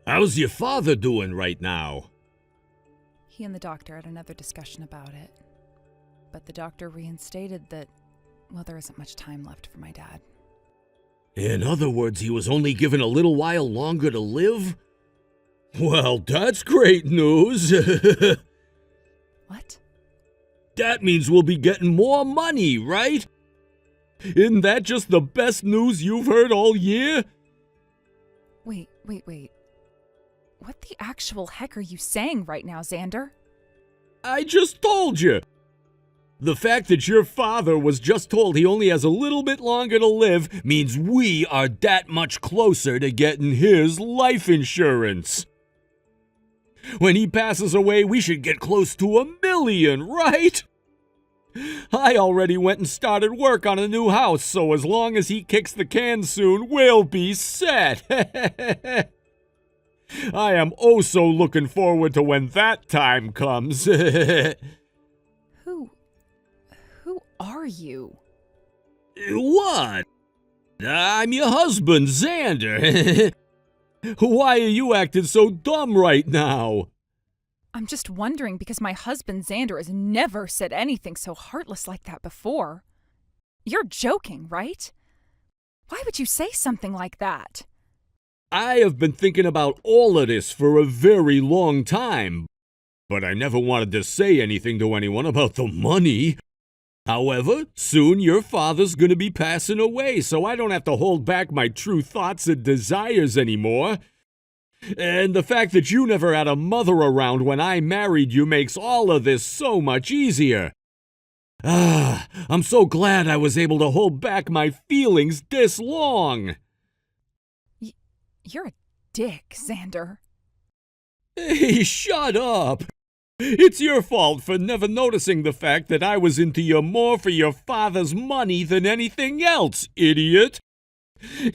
How's your father doing right now? He and the doctor had another discussion about it. But the doctor reinstated that, well, there isn't much time left for my dad. In other words, he was only given a little while longer to live? Well, that's great news. What? That means we'll be getting more money, right? Isn't that just the best news you've heard all year? Wait. What the actual heck are you saying right now, Xander? I just told you. The fact that your father was just told he only has a little bit longer to live means we are that much closer to getting his life insurance. When he passes away, we should get close to $1 million, right? I already went and started work on a new house, so as long as he kicks the can soon, we'll be set. I am oh so looking forward to when that time comes. Who are you? What? I'm your husband, Xander. Why are you acting so dumb right now? I'm just wondering because my husband Xander has never said anything so heartless like that before. You're joking, right? Why would you say something like that? I have been thinking about all of this for a very long time, but I never wanted to say anything to anyone about the money. However, soon your father's gonna be passing away, so I don't have to hold back my true thoughts and desires anymore. And the fact that you never had a mother around when I married you makes all of this so much easier. I'm so glad I was able to hold back my feelings this long. You're a dick, Xander. Hey, shut up! It's your fault for never noticing the fact that I was into you more for your father's money than anything else, idiot!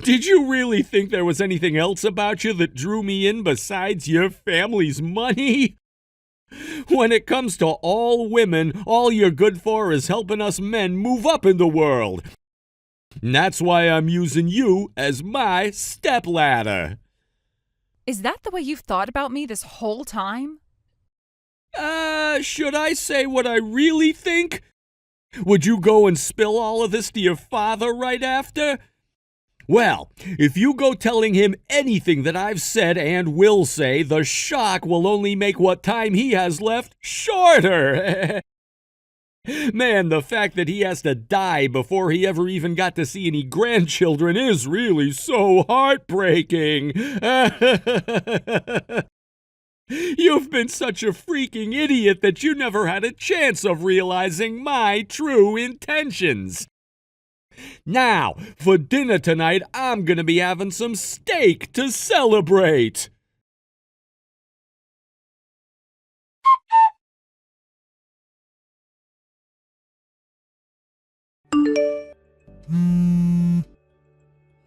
Did you really think there was anything else about you that drew me in besides your family's money? When it comes to all women, all you're good for is helping us men move up in the world. And that's why I'm using you as my stepladder. Is that the way you've thought about me this whole time? Should I say what I really think? Would you go and spill all of this to your father right after? Well, if you go telling him anything that I've said and will say, the shock will only make what time he has left shorter. Man, the fact that he has to die before he ever even got to see any grandchildren is really so heartbreaking. You've been such a freaking idiot that you never had a chance of realizing my true intentions. Now, for dinner tonight, I'm gonna be having some steak to celebrate.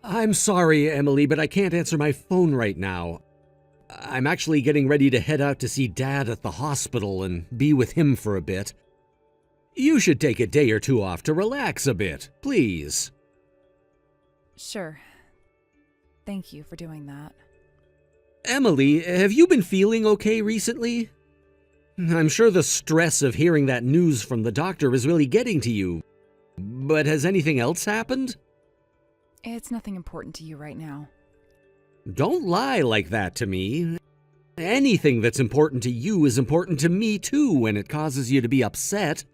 I'm sorry, Emily, but I can't answer my phone right now. I'm actually getting ready to head out to see Dad at the hospital and be with him for a bit. You should take a day or two off to relax a bit, please. Sure. Thank you for doing that. Emily, have you been feeling okay recently? I'm sure the stress of hearing that news from the doctor is really getting to you. But has anything else happened? It's nothing important to you right now. Don't lie like that to me. Anything that's important to you is important to me too when it causes you to be upset.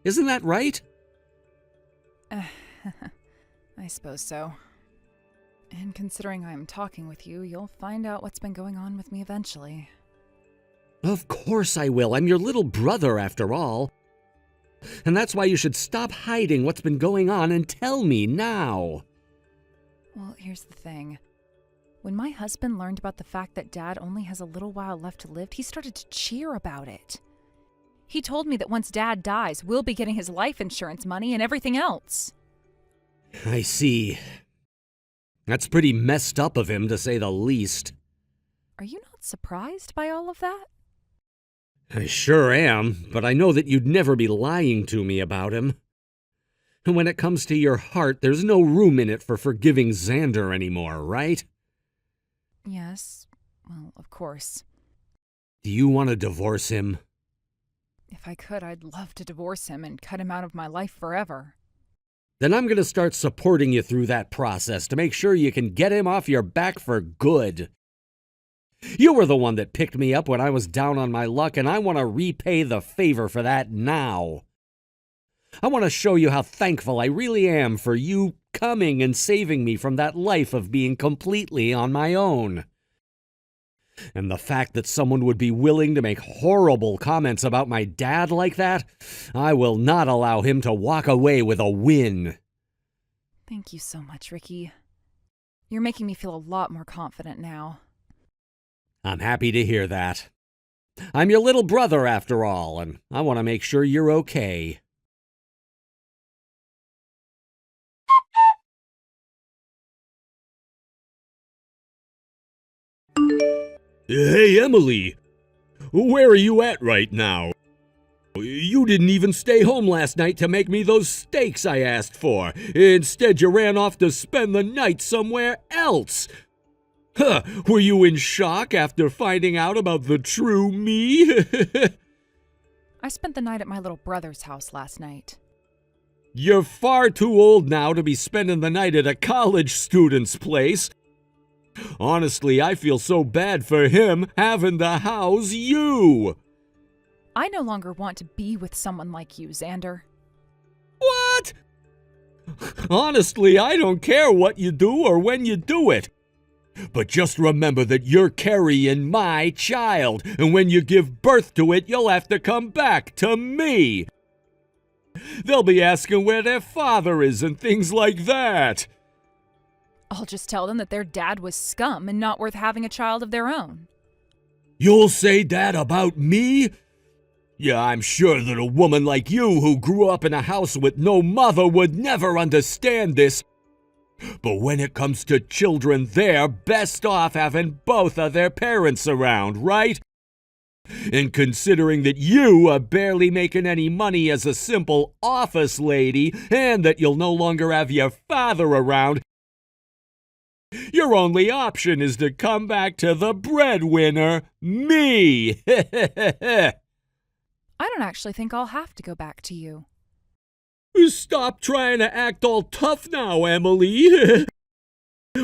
Isn't that right? I suppose so. And considering I'm talking with you, you'll find out what's been going on with me eventually. Of course I will. I'm your little brother after all. And that's why you should stop hiding what's been going on and tell me now. Well, here's the thing. When my husband learned about the fact that Dad only has a little while left to live, he started to cheer about it. He told me that once Dad dies, we'll be getting his life insurance money and everything else. I see. That's pretty messed up of him, to say the least. Are you not surprised by all of that? I sure am, but I know that you'd never be lying to me about him. When it comes to your heart, there's no room in it for forgiving Xander anymore, right? Yes, Well, of course. Do you want to divorce him? If I could, I'd love to divorce him and cut him out of my life forever. Then I'm going to start supporting you through that process to make sure you can get him off your back for good. You were the one that picked me up when I was down on my luck, and I want to repay the favor for that now. I want to show you how thankful I really am for you coming and saving me from that life of being completely on my own. And the fact that someone would be willing to make horrible comments about my dad like that, I will not allow him to walk away with a win. Thank you so much, Ricky. You're making me feel a lot more confident now. I'm happy to hear that. I'm your little brother after all, and I want to make sure you're okay. Hey, Emily. Where are you at right now? You didn't even stay home last night to make me those steaks I asked for. Instead, you ran off to spend the night somewhere else. Huh, were you in shock after finding out about the true me? I spent the night at my little brother's house last night. You're far too old now to be spending the night at a college student's place. Honestly, I feel so bad for him having to house you. I no longer want to be with someone like you, Xander. What? Honestly, I don't care what you do or when you do it. But just remember that you're carrying my child, and when you give birth to it, you'll have to come back to me. They'll be asking where their father is and things like that. I'll just tell them that their dad was scum and not worth having a child of their own. You'll say that about me? Yeah, I'm sure that a woman like you who grew up in a house with no mother would never understand this. But when it comes to children, they're best off having both of their parents around, right? And considering that you are barely making any money as a simple office lady, and that you'll no longer have your father around, your only option is to come back to the breadwinner, me. I don't actually think I'll have to go back to you. Stop trying to act all tough now, Emily.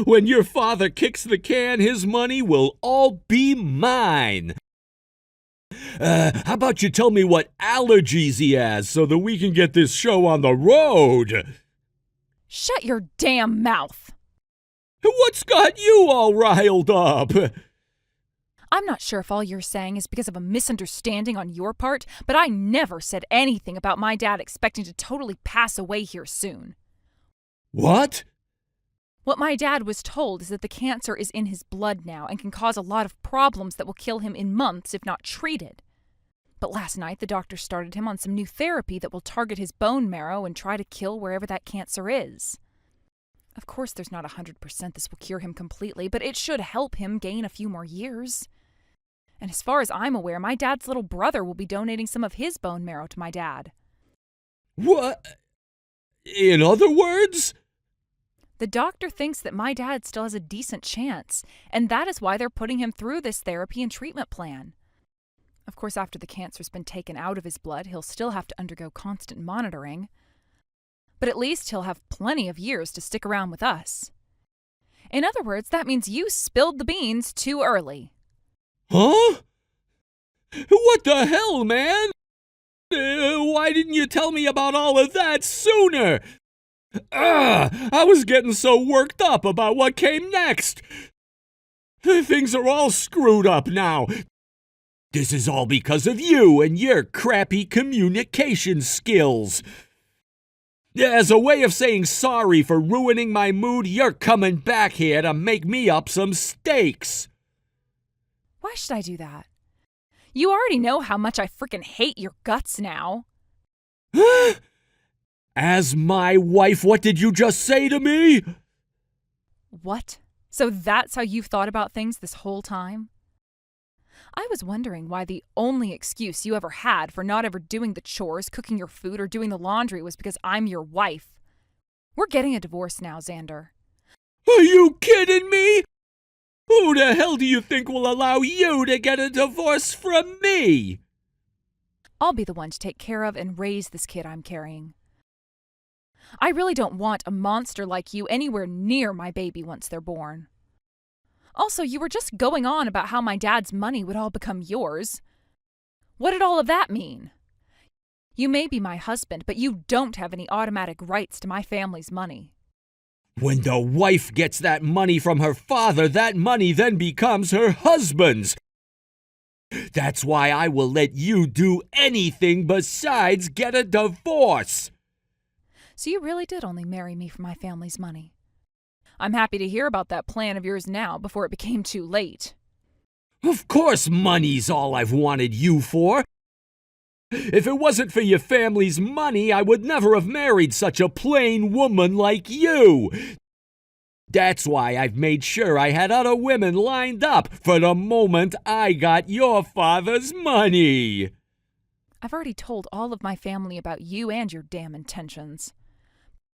When your father kicks the can, his money will all be mine. How about you tell me what allergies he has so that we can get this show on the road? Shut your damn mouth! What's got you all riled up? I'm not sure if all you're saying is because of a misunderstanding on your part, but I never said anything about my dad expecting to totally pass away here soon. What? What my dad was told is that the cancer is in his blood now and can cause a lot of problems that will kill him in months if not treated. But last night the doctor started him on some new therapy that will target his bone marrow and try to kill wherever that cancer is. Of course there's not 100% this will cure him completely, but it should help him gain a few more years. And as far as I'm aware, my dad's little brother will be donating some of his bone marrow to my dad. What? In other words? The doctor thinks that my dad still has a decent chance, and that is why they're putting him through this therapy and treatment plan. Of course, after the cancer's been taken out of his blood, he'll still have to undergo constant monitoring. But at least he'll have plenty of years to stick around with us. In other words, that means you spilled the beans too early. Huh? What the hell, man? Why didn't you tell me about all of that sooner? I was getting so worked up about what came next. Things are all screwed up now. This is all because of you and your crappy communication skills. As a way of saying sorry for ruining my mood, you're coming back here to make me up some steaks. Why should I do that? You already know how much I frickin' hate your guts now. As my wife, what did you just say to me? What? So that's how you've thought about things this whole time? I was wondering why the only excuse you ever had for not ever doing the chores, cooking your food, or doing the laundry was because I'm your wife. We're getting a divorce now, Xander. Are you kidding me? Who the hell do you think will allow you to get a divorce from me? I'll be the one to take care of and raise this kid I'm carrying. I really don't want a monster like you anywhere near my baby once they're born. Also, you were just going on about how my dad's money would all become yours. What did all of that mean? You may be my husband, but you don't have any automatic rights to my family's money. When the wife gets that money from her father, that money then becomes her husband's. That's why I will let you do anything besides get a divorce. So you really did only marry me for my family's money. I'm happy to hear about that plan of yours now before it became too late. Of course money's all I've wanted you for. If it wasn't for your family's money, I would never have married such a plain woman like you. That's why I've made sure I had other women lined up for the moment I got your father's money. I've already told all of my family about you and your damn intentions.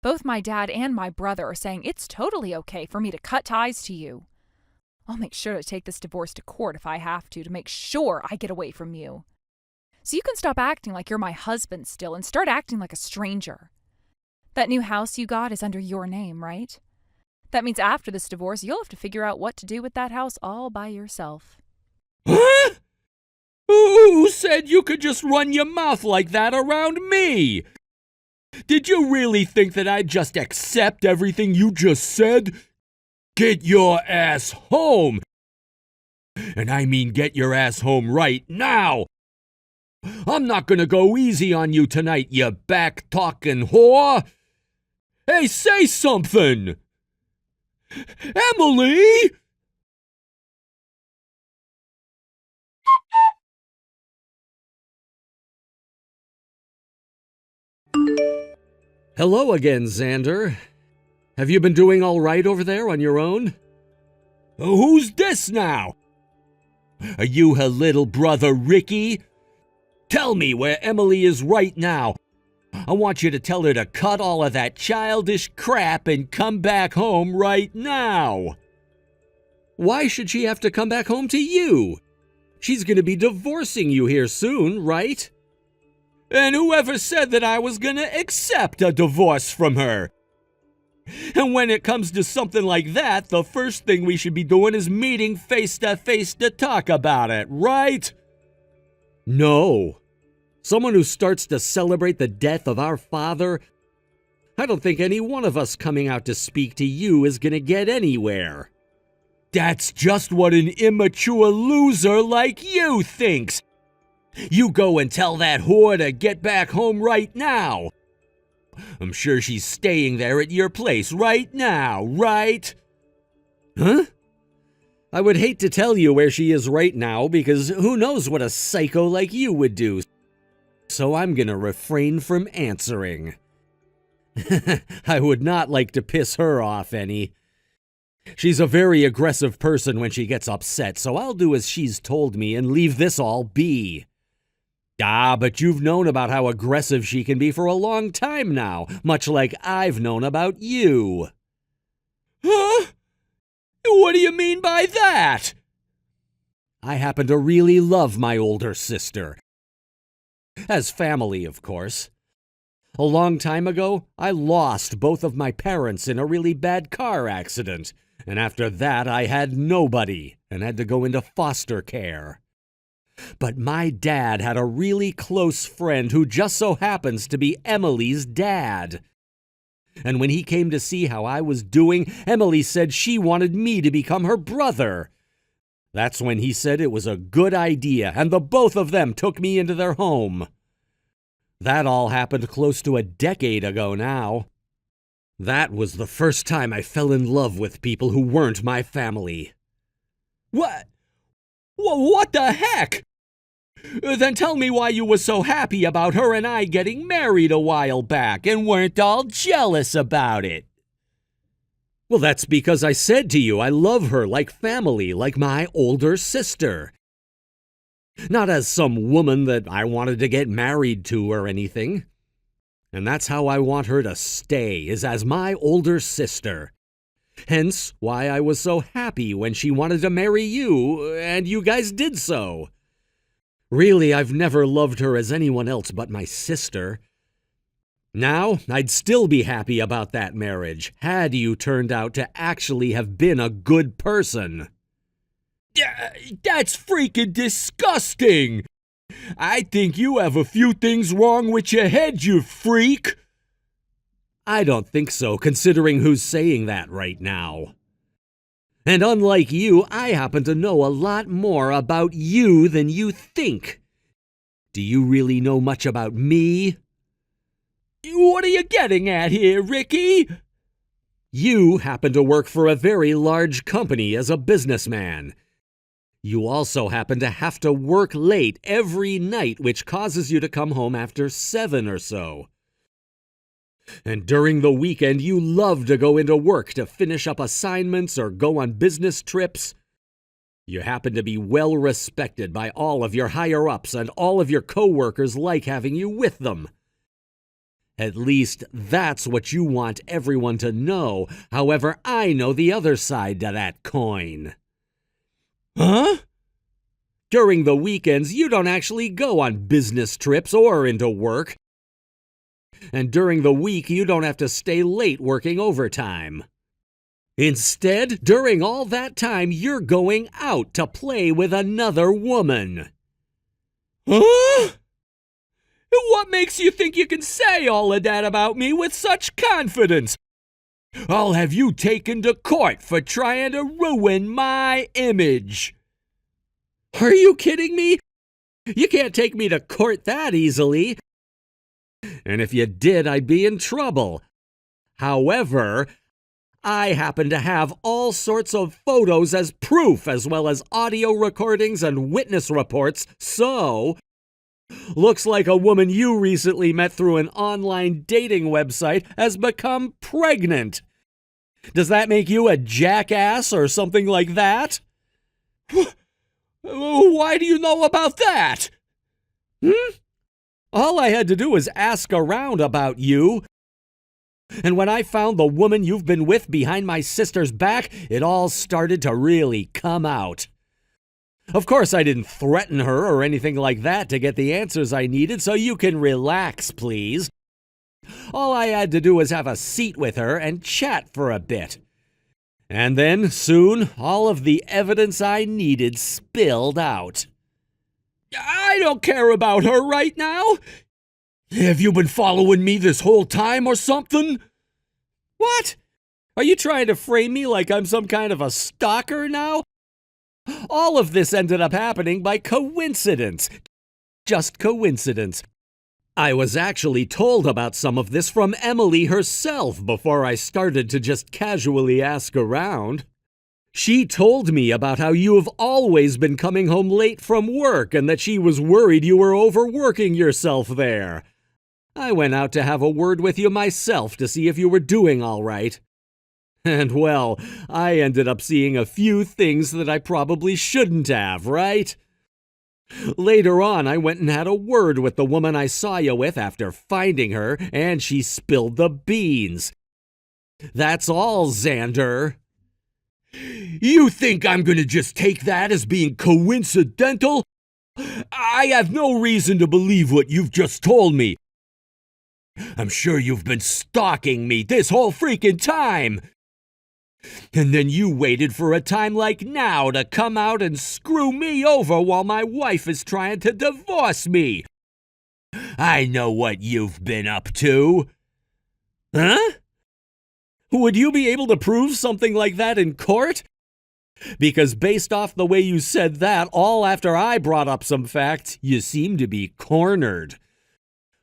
Both my dad and my brother are saying it's totally okay for me to cut ties to you. I'll make sure to take this divorce to court if I have to make sure I get away from you. So you can stop acting like you're my husband still and start acting like a stranger. That new house you got is under your name, right? That means after this divorce, you'll have to figure out what to do with that house all by yourself. Huh? Who said you could just run your mouth like that around me? Did you really think that I'd just accept everything you just said? Get your ass home! And I mean get your ass home right now! I'm not gonna go easy on you tonight, you back-talking whore! Hey, say something! Emily! Hello again, Xander. Have you been doing all right over there on your own? Who's this now? Are you her little brother, Ricky? Tell me where Emily is right now. I want you to tell her to cut all of that childish crap and come back home right now. Why should she have to come back home to you? She's going to be divorcing you here soon, right? And whoever said that I was going to accept a divorce from her? And when it comes to something like that, the first thing we should be doing is meeting face to face to talk about it, right? No. Someone who starts to celebrate the death of our father? I don't think any one of us coming out to speak to you is going to get anywhere. That's just what an immature loser like you thinks. You go and tell that whore to get back home right now. I'm sure she's staying there at your place right now, right? Huh? I would hate to tell you where she is right now because who knows what a psycho like you would do. So I'm gonna refrain from answering. I would not like to piss her off any. She's a very aggressive person when she gets upset, so I'll do as she's told me and leave this all be. Ah, but you've known about how aggressive she can be for a long time now, much like I've known about you. Huh? What do you mean by that? I happen to really love my older sister. As family, of course. A long time ago, I lost both of my parents in a really bad car accident, and after that I had nobody and had to go into foster care. But my dad had a really close friend who just so happens to be Emily's dad. And when he came to see how I was doing, Emily said she wanted me to become her brother. That's when he said it was a good idea, and the both of them took me into their home. That all happened close to a decade ago now. That was the first time I fell in love with people who weren't my family. What? What the heck? Then tell me why you were so happy about her and I getting married a while back and weren't all jealous about it. Well, that's because I said to you I love her like family, like my older sister. Not as some woman that I wanted to get married to or anything. And that's how I want her to stay, is as my older sister. Hence why I was so happy when she wanted to marry you, and you guys did so. Really, I've never loved her as anyone else but my sister. Now, I'd still be happy about that marriage, had you turned out to actually have been a good person. That's freaking disgusting! I think you have a few things wrong with your head, you freak! I don't think so, considering who's saying that right now. And unlike you, I happen to know a lot more about you than you think. Do you really know much about me? What are you getting at here, Ricky? You happen to work for a very large company as a businessman. You also happen to have to work late every night, which causes you to come home after 7 or so. And during the weekend, you love to go into work to finish up assignments or go on business trips. You happen to be well respected by all of your higher-ups, and all of your coworkers like having you with them. At least that's what you want everyone to know. However, I know the other side to that coin. Huh? During the weekends, you don't actually go on business trips or into work. And during the week, you don't have to stay late working overtime. Instead, during all that time, you're going out to play with another woman. Huh? What makes you think you can say all of that about me with such confidence? I'll have you taken to court for trying to ruin my image. Are you kidding me? You can't take me to court that easily. And if you did, I'd be in trouble. However, I happen to have all sorts of photos as proof, as well as audio recordings and witness reports, so looks like a woman you recently met through an online dating website has become pregnant. Does that make you a jackass or something like that? Why do you know about that? All I had to do was ask around about you. And when I found the woman you've been with behind my sister's back, it all started to really come out. Of course, I didn't threaten her or anything like that to get the answers I needed, so you can relax, please. All I had to do was have a seat with her and chat for a bit. And then, soon, all of the evidence I needed spilled out. I don't care about her right now. Have you been following me this whole time or something? What? Are you trying to frame me like I'm some kind of a stalker now? All of this ended up happening by coincidence. Just coincidence. I was actually told about some of this from Emily herself before I started to just casually ask around. She told me about how you have always been coming home late from work and that she was worried you were overworking yourself there. I went out to have a word with you myself to see if you were doing all right. And well, I ended up seeing a few things that I probably shouldn't have, right? Later on, I went and had a word with the woman I saw you with after finding her, and she spilled the beans. That's all, Xander. You think I'm gonna just take that as being coincidental? I have no reason to believe what you've just told me. I'm sure you've been stalking me this whole freaking time. And then you waited for a time like now to come out and screw me over while my wife is trying to divorce me. I know what you've been up to. Huh? Would you be able to prove something like that in court? Because based off the way you said that, all after I brought up some facts, you seem to be cornered.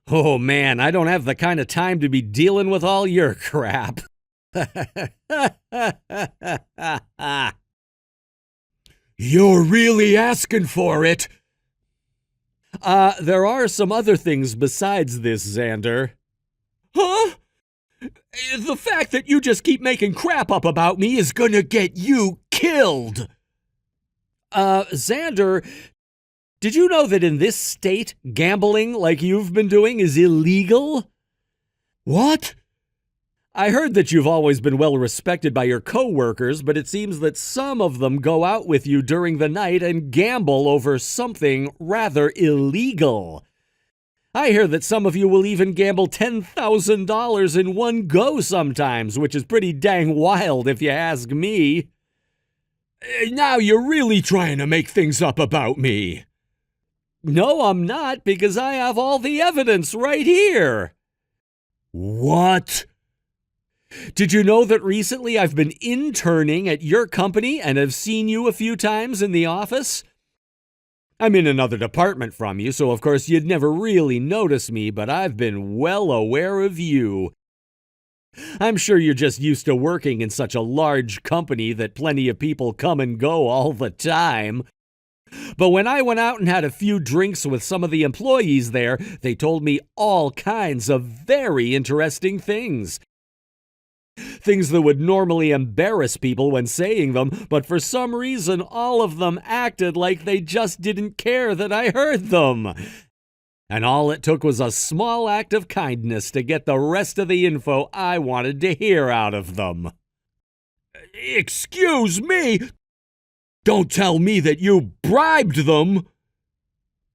Oh man, I don't have the kind of time to be dealing with all your crap. You're really asking for it. There are some other things besides this, Xander. Huh? The fact that you just keep making crap up about me is gonna get you killed. Xander, did you know that in this state, gambling like you've been doing is illegal? What? I heard that you've always been well respected by your coworkers, but it seems that some of them go out with you during the night and gamble over something rather illegal. I hear that some of you will even gamble $10,000 in one go sometimes, which is pretty dang wild if you ask me. Now you're really trying to make things up about me. No, I'm not, because I have all the evidence right here. What? Did you know that recently I've been interning at your company and have seen you a few times in the office? I'm in another department from you, so of course you'd never really notice me, but I've been well aware of you. I'm sure you're just used to working in such a large company that plenty of people come and go all the time. But when I went out and had a few drinks with some of the employees there, they told me all kinds of very interesting things. Things that would normally embarrass people when saying them, but for some reason all of them acted like they just didn't care that I heard them. And all it took was a small act of kindness to get the rest of the info I wanted to hear out of them. Excuse me? Don't tell me that you bribed them!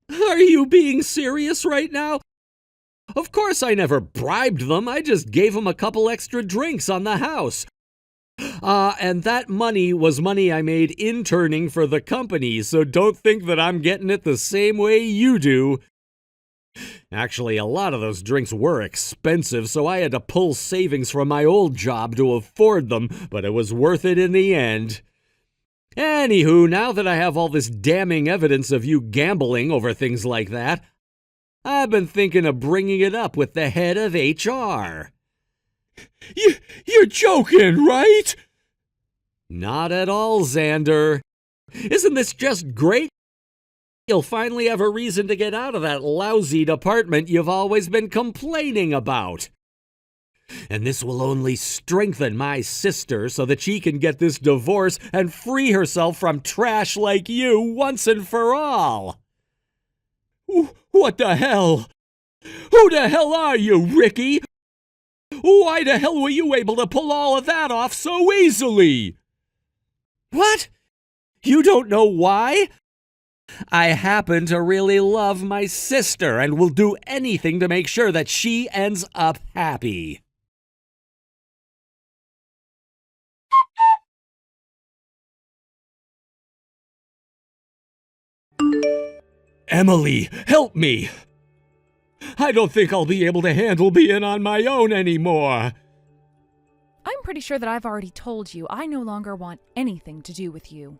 Are you being serious right now? Of course I never bribed them. I just gave them a couple extra drinks on the house. And that money was money I made interning for the company, so don't think that I'm getting it the same way you do. Actually, a lot of those drinks were expensive, so I had to pull savings from my old job to afford them, but it was worth it in the end. Anywho, now that I have all this damning evidence of you gambling over things like that, I've been thinking of bringing it up with the head of HR. You're joking, right? Not at all, Xander. Isn't this just great? You'll finally have a reason to get out of that lousy department you've always been complaining about. And this will only strengthen my sister so that she can get this divorce and free herself from trash like you once and for all. What the hell? Who the hell are you, Ricky? Why the hell were you able to pull all of that off so easily? What? You don't know why? I happen to really love my sister and will do anything to make sure that she ends up happy. Emily, help me! I don't think I'll be able to handle being on my own anymore. I'm pretty sure that I've already told you I no longer want anything to do with you.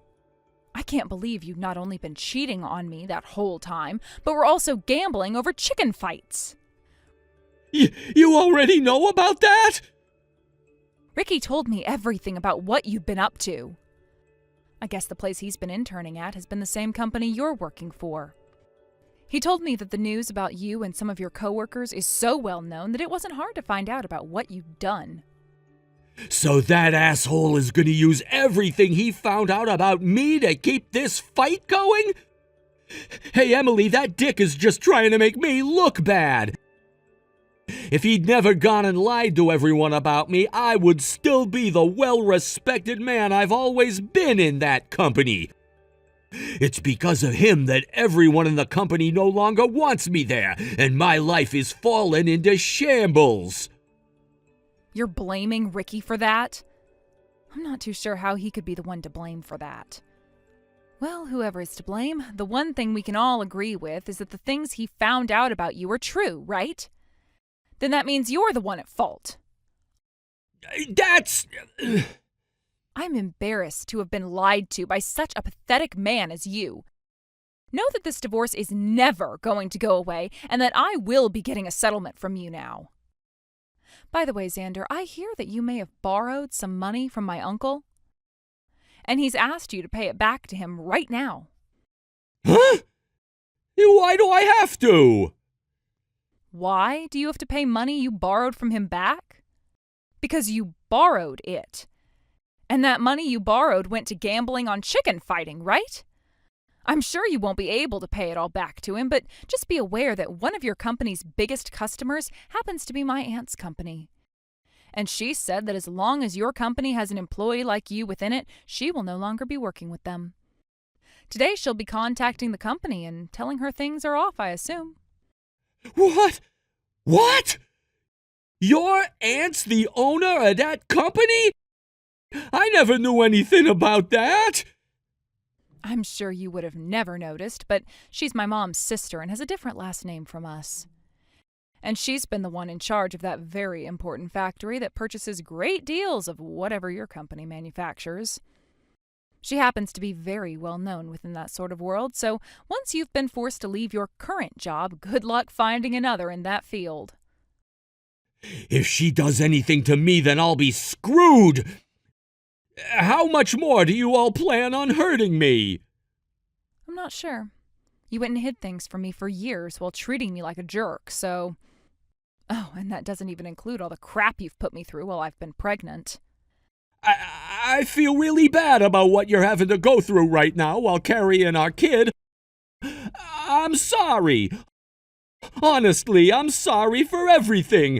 I can't believe you've not only been cheating on me that whole time, but were also gambling over chicken fights. You already know about that? Ricky told me everything about what you've been up to. I guess the place he's been interning at has been the same company you're working for. He told me that the news about you and some of your coworkers is so well known that it wasn't hard to find out about what you'd done. So that asshole is gonna use everything he found out about me to keep this fight going? Hey, Emily, that dick is just trying to make me look bad. If he'd never gone and lied to everyone about me, I would still be the well-respected man I've always been in that company. It's because of him that everyone in the company no longer wants me there, and my life is fallen into shambles. You're blaming Ricky for that? I'm not too sure how he could be the one to blame for that. Well, whoever is to blame, the one thing we can all agree with is that the things he found out about you are true, right? Then that means you're the one at fault. That's... I'm embarrassed to have been lied to by such a pathetic man as you. Know that this divorce is never going to go away, and that I will be getting a settlement from you now. By the way, Xander, I hear that you may have borrowed some money from my uncle, and he's asked you to pay it back to him right now. Huh? Why do I have to? Why do you have to pay money you borrowed from him back? Because you borrowed it. And that money you borrowed went to gambling on chicken fighting, right? I'm sure you won't be able to pay it all back to him, but just be aware that one of your company's biggest customers happens to be my aunt's company. And she said that as long as your company has an employee like you within it, she will no longer be working with them. Today she'll be contacting the company and telling her things are off, I assume. What? What? Your aunt's the owner of that company? I never knew anything about that. I'm sure you would have never noticed, but she's my mom's sister and has a different last name from us. And she's been the one in charge of that very important factory that purchases great deals of whatever your company manufactures. She happens to be very well known within that sort of world, so once you've been forced to leave your current job, good luck finding another in that field. If she does anything to me, then I'll be screwed. How much more do you all plan on hurting me? I'm not sure. You went and hid things from me for years while treating me like a jerk, so... Oh, and that doesn't even include all the crap you've put me through while I've been pregnant. I feel really bad about what you're having to go through right now while carrying our kid. I'm sorry. Honestly, I'm sorry for everything.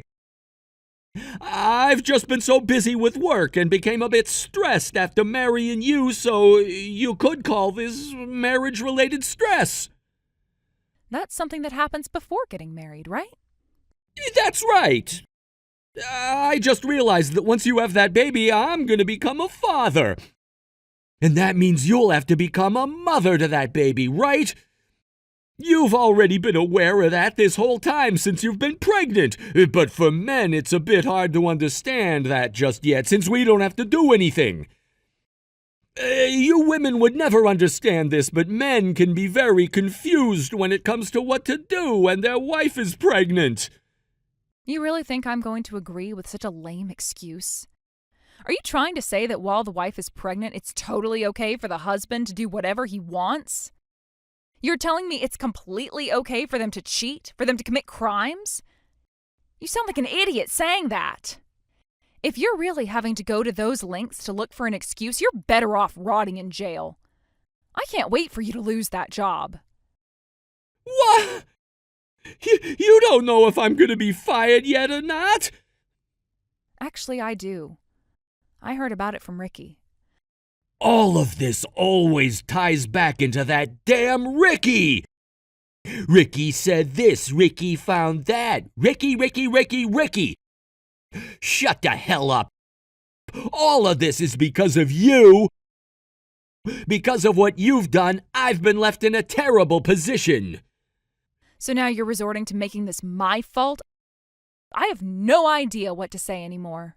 I've just been so busy with work and became a bit stressed after marrying you, so you could call this marriage-related stress. That's something that happens before getting married, right? That's right. I just realized that once you have that baby, I'm going to become a father. And that means you'll have to become a mother to that baby, right? You've already been aware of that this whole time since you've been pregnant. But for men, it's a bit hard to understand that just yet, since we don't have to do anything. You women would never understand this, but men can be very confused when it comes to what to do when their wife is pregnant. You really think I'm going to agree with such a lame excuse? Are you trying to say that while the wife is pregnant, it's totally okay for the husband to do whatever he wants? You're telling me it's completely okay for them to cheat, for them to commit crimes? You sound like an idiot saying that. If you're really having to go to those lengths to look for an excuse, you're better off rotting in jail. I can't wait for you to lose that job. What? You don't know if I'm going to be fired yet or not? Actually, I do. I heard about it from Ricky. All of this always ties back into that damn Ricky! Ricky said this, Ricky found that. Ricky. Shut the hell up. All of this is because of you. Because of what you've done, I've been left in a terrible position. So now you're resorting to making this my fault? I have no idea what to say anymore.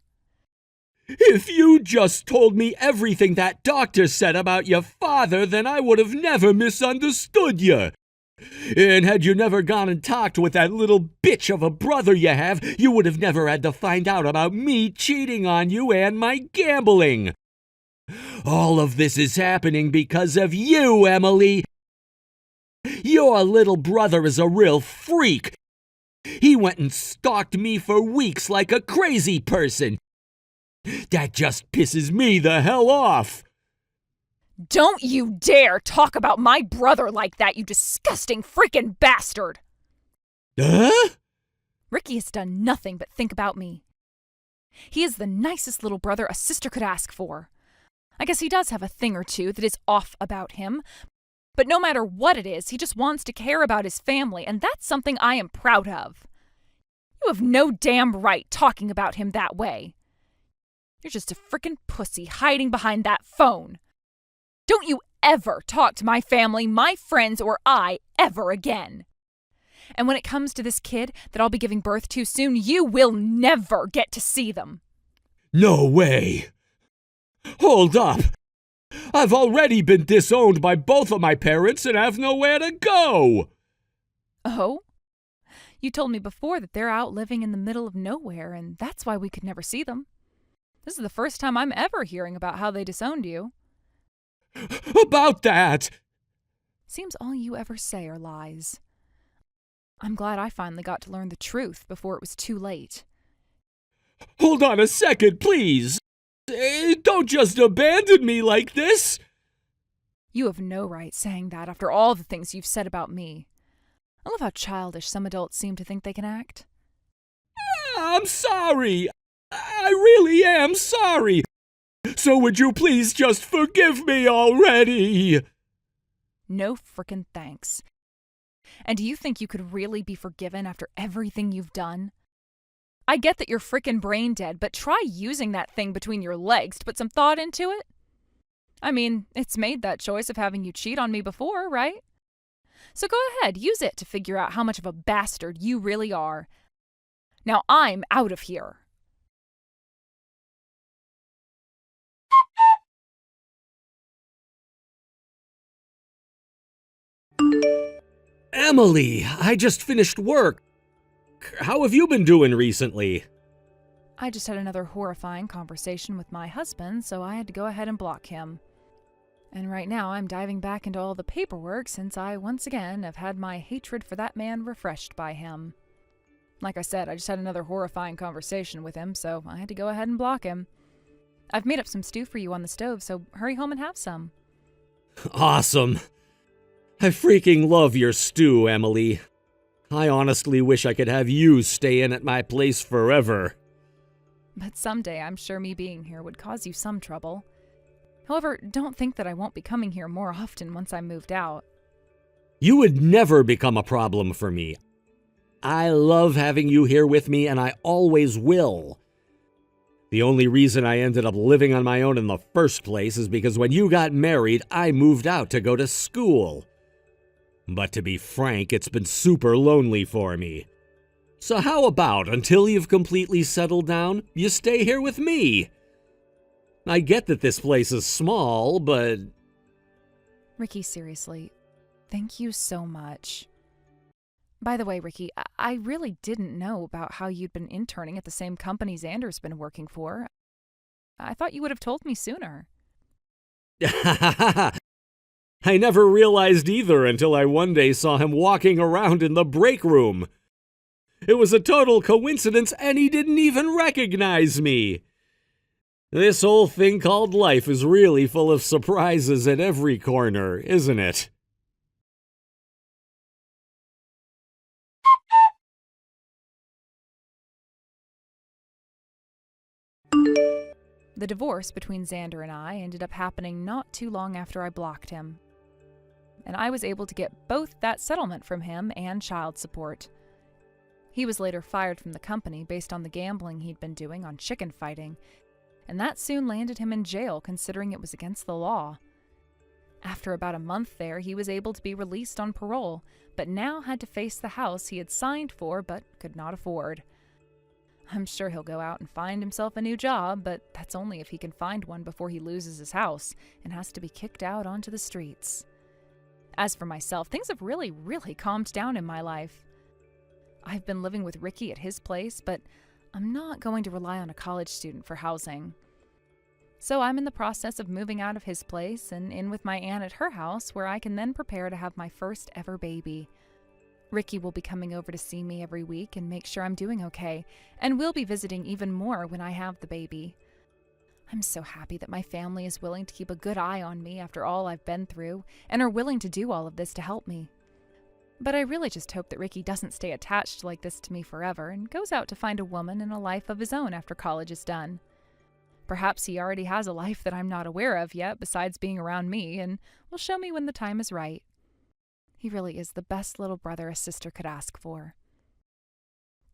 If you just told me everything that doctor said about your father, then I would have never misunderstood you. And had you never gone and talked with that little bitch of a brother you have, you would have never had to find out about me cheating on you and my gambling. All of this is happening because of you, Emily. Your little brother is a real freak. He went and stalked me for weeks like a crazy person. That just pisses me the hell off. Don't you dare talk about my brother like that, you disgusting freaking bastard! Huh? Ricky has done nothing but think about me. He is the nicest little brother a sister could ask for. I guess he does have a thing or two that is off about him, but no matter what it is, he just wants to care about his family, and that's something I am proud of. You have no damn right talking about him that way. You're just a frickin' pussy hiding behind that phone. Don't you ever talk to my family, my friends, or I ever again. And when it comes to this kid that I'll be giving birth to soon, you will never get to see them. No way. Hold up. I've already been disowned by both of my parents and have nowhere to go. Oh? You told me before that they're out living in the middle of nowhere, and that's why we could never see them. This is the first time I'm ever hearing about how they disowned you. About that! Seems all you ever say are lies. I'm glad I finally got to learn the truth before it was too late. Hold on a second, please. Don't just abandon me like this. You have no right saying that after all the things you've said about me. I love how childish some adults seem to think they can act. I'm sorry. I really am sorry. So would you please just forgive me already? No frickin' thanks. And do you think you could really be forgiven after everything you've done? I get that you're frickin' brain dead, but try using that thing between your legs to put some thought into it. I mean, it's made that choice of having you cheat on me before, right? So go ahead, use it to figure out how much of a bastard you really are. Now I'm out of here. Emily, I just finished work. How have you been doing recently? I just had another horrifying conversation with my husband, so I had to go ahead and block him. And right now I'm diving back into all the paperwork since I once again have had my hatred for that man refreshed by him. Like I said, I just had another horrifying conversation with him, so I had to go ahead and block him. I've made up some stew for you on the stove, so hurry home and have some. Awesome. I freaking love your stew, Emily. I honestly wish I could have you stay in at my place forever. But someday I'm sure me being here would cause you some trouble. However, don't think that I won't be coming here more often once I'm moved out. You would never become a problem for me. I love having you here with me, and I always will. The only reason I ended up living on my own in the first place is because when you got married, I moved out to go to school. But to be frank, it's been super lonely for me. So how about, until you've completely settled down, you stay here with me? I get that this place is small, but... Ricky, seriously, thank you so much. By the way, Ricky, I really didn't know about how you'd been interning at the same company Xander's been working for. I thought you would have told me sooner. I never realized either until I one day saw him walking around in the break room. It was a total coincidence, and he didn't even recognize me. This whole thing called life is really full of surprises at every corner, isn't it? The divorce between Xander and I ended up happening not too long after I blocked him. And I was able to get both that settlement from him and child support. He was later fired from the company based on the gambling he'd been doing on chicken fighting, and that soon landed him in jail considering it was against the law. After about a month there, he was able to be released on parole, but now had to face the house he had signed for but could not afford. I'm sure he'll go out and find himself a new job, but that's only if he can find one before he loses his house and has to be kicked out onto the streets. As for myself, things have really calmed down in my life. I've been living with Ricky at his place, but I'm not going to rely on a college student for housing. So I'm in the process of moving out of his place and in with my aunt at her house, where I can then prepare to have my first ever baby. Ricky will be coming over to see me every week and make sure I'm doing okay, and we'll be visiting even more when I have the baby. I'm so happy that my family is willing to keep a good eye on me after all I've been through, and are willing to do all of this to help me. But I really just hope that Ricky doesn't stay attached like this to me forever and goes out to find a woman and a life of his own after college is done. Perhaps he already has a life that I'm not aware of yet besides being around me, and will show me when the time is right. He really is the best little brother a sister could ask for.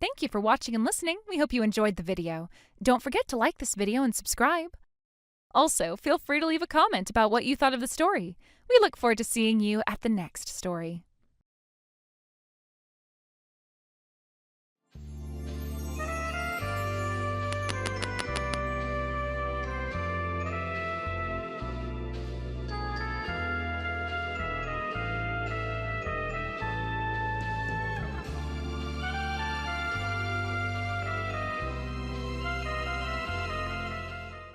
Thank you for watching and listening. We hope you enjoyed the video. Don't forget to like this video and subscribe. Also, feel free to leave a comment about what you thought of the story. We look forward to seeing you at the next story.